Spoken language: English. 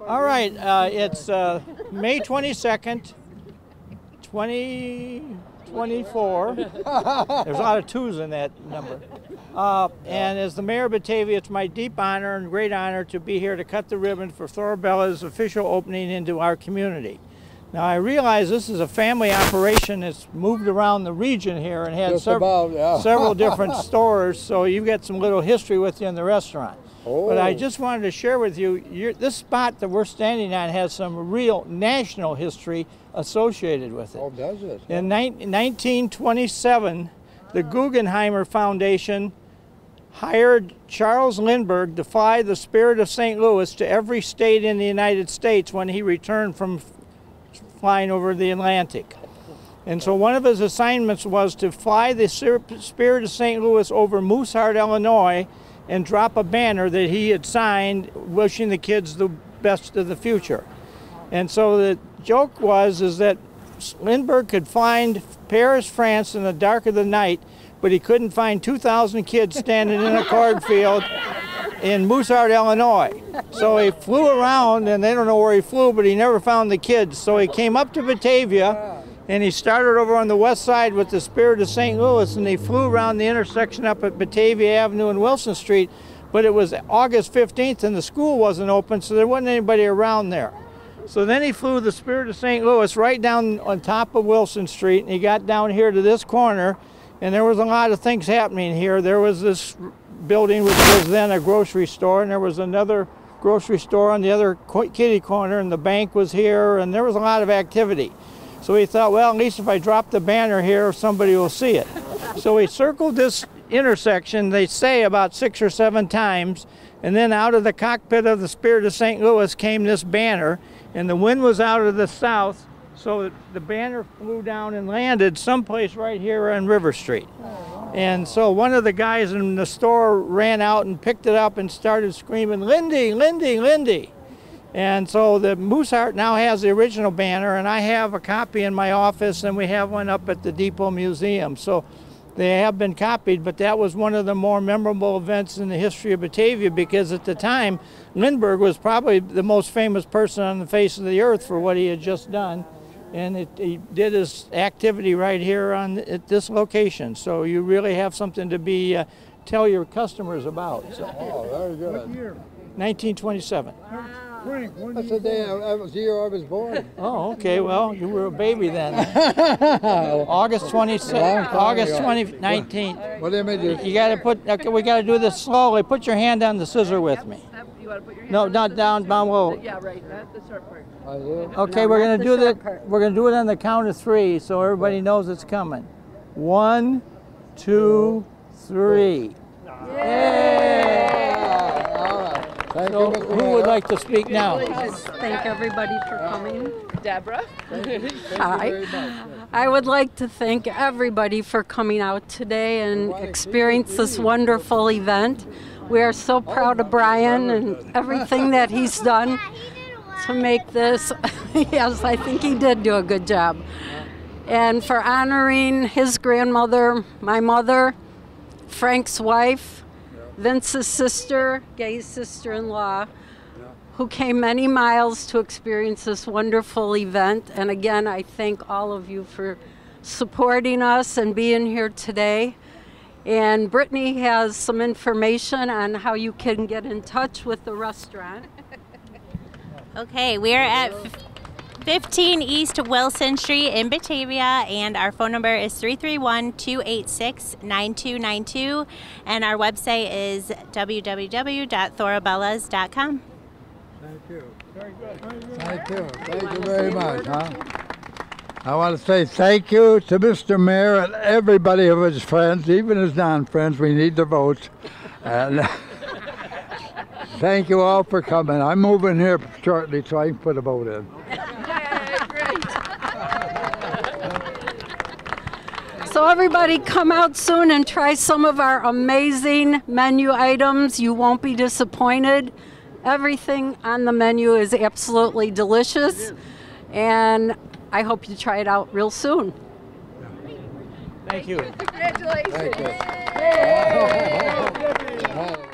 All right, it's May 22nd, 2024. There's a lot of twos in that number. And as the mayor of Batavia, it's my deep honor and great honor to be here to cut the ribbon for Thorabella's official opening into our community. Now, I realize this is a family operation that's moved around the region here and had several different stores, so you've got some little history with you in the restaurant. Oh. But I just wanted to share with you, this spot that we're standing on has some real national history associated with it. Oh, does it? In 1927, the Guggenheimer Foundation hired Charles Lindbergh to fly the Spirit of St. Louis to every state in the United States when he returned from flying over the Atlantic. And so one of his assignments was to fly the Spirit of St. Louis over Mooseheart, Illinois, and drop a banner that he had signed wishing the kids the best of the future. And so the joke is that Lindbergh could find Paris, France in the dark of the night, but he couldn't find 2,000 kids standing in a cornfield in Mooseheart, Illinois. So he flew around, and they don't know where he flew, but he never found the kids. So he came up to Batavia, and he started over on the west side with the Spirit of St. Louis, and he flew around the intersection up at Batavia Avenue and Wilson Street, but it was August 15th, and the school wasn't open, so there wasn't anybody around there. So then he flew the Spirit of St. Louis right down on top of Wilson Street, and he got down here to this corner, and there was a lot of things happening here. There was this building which was then a grocery store, and there was another grocery store on the other kitty corner, and the bank was here, and there was a lot of activity. So he thought, well, at least if I drop the banner here, somebody will see it. So he circled this intersection, they say, about 6 or 7 times, and then out of the cockpit of the Spirit of St. Louis came this banner, and the wind was out of the south, so the banner flew down and landed someplace right here on River Street. And so one of the guys in the store ran out and picked it up and started screaming, "Lindy, Lindy, Lindy." And so the Mooseheart now has the original banner, and I have a copy in my office, and we have one up at the Depot Museum. So they have been copied, but that was one of the more memorable events in the history of Batavia, because at the time, Lindbergh was probably the most famous person on the face of the earth for what he had just done. And he did his activity right here at this location. So you really have something to tell your customers about. So. Oh, very good. What year? 1927. Frank, that's the day I was born. Oh, okay. Well, you were a baby then. August 27th, August 19th. What do you mean? You got to put. Okay, we got to do this slowly. Put your hand on the scissor with me. You want to put your hand no, not down below. Yeah, right. Not the short part. Okay, we're gonna do that. We're gonna do it on the count of 3, so everybody knows it's coming. 1, 2, 3. Yay! All right. Thank So you, who would like to speak now? Thank everybody for coming. Deborah. Hi. I would like to thank everybody for coming out today and experience this wonderful event. We are so proud of Brian and everything that he's done to make this. Yes, I think he did do a good job. And for honoring his grandmother, my mother, Frank's wife, Vince's sister, Gay's sister-in-law, who came many miles to experience this wonderful event. And again, I thank all of you for supporting us and being here today. And Brittany has some information on how you can get in touch with the restaurant. Okay, we're at 15 East Wilson Street in Batavia, and our phone number is 331-286-9292, and our website is www.thorabellas.com. Thank you. Very good. Thank you. Thank you very much. I want to say thank you to Mr. Mayor and everybody of his friends, even his non-friends. We need the votes. And thank you all for coming. I'm moving here shortly so I can put a vote in. So everybody come out soon and try some of our amazing menu items. You won't be disappointed. Everything on the menu is absolutely delicious. And I hope you try it out real soon. Thank you. Congratulations. Thank you.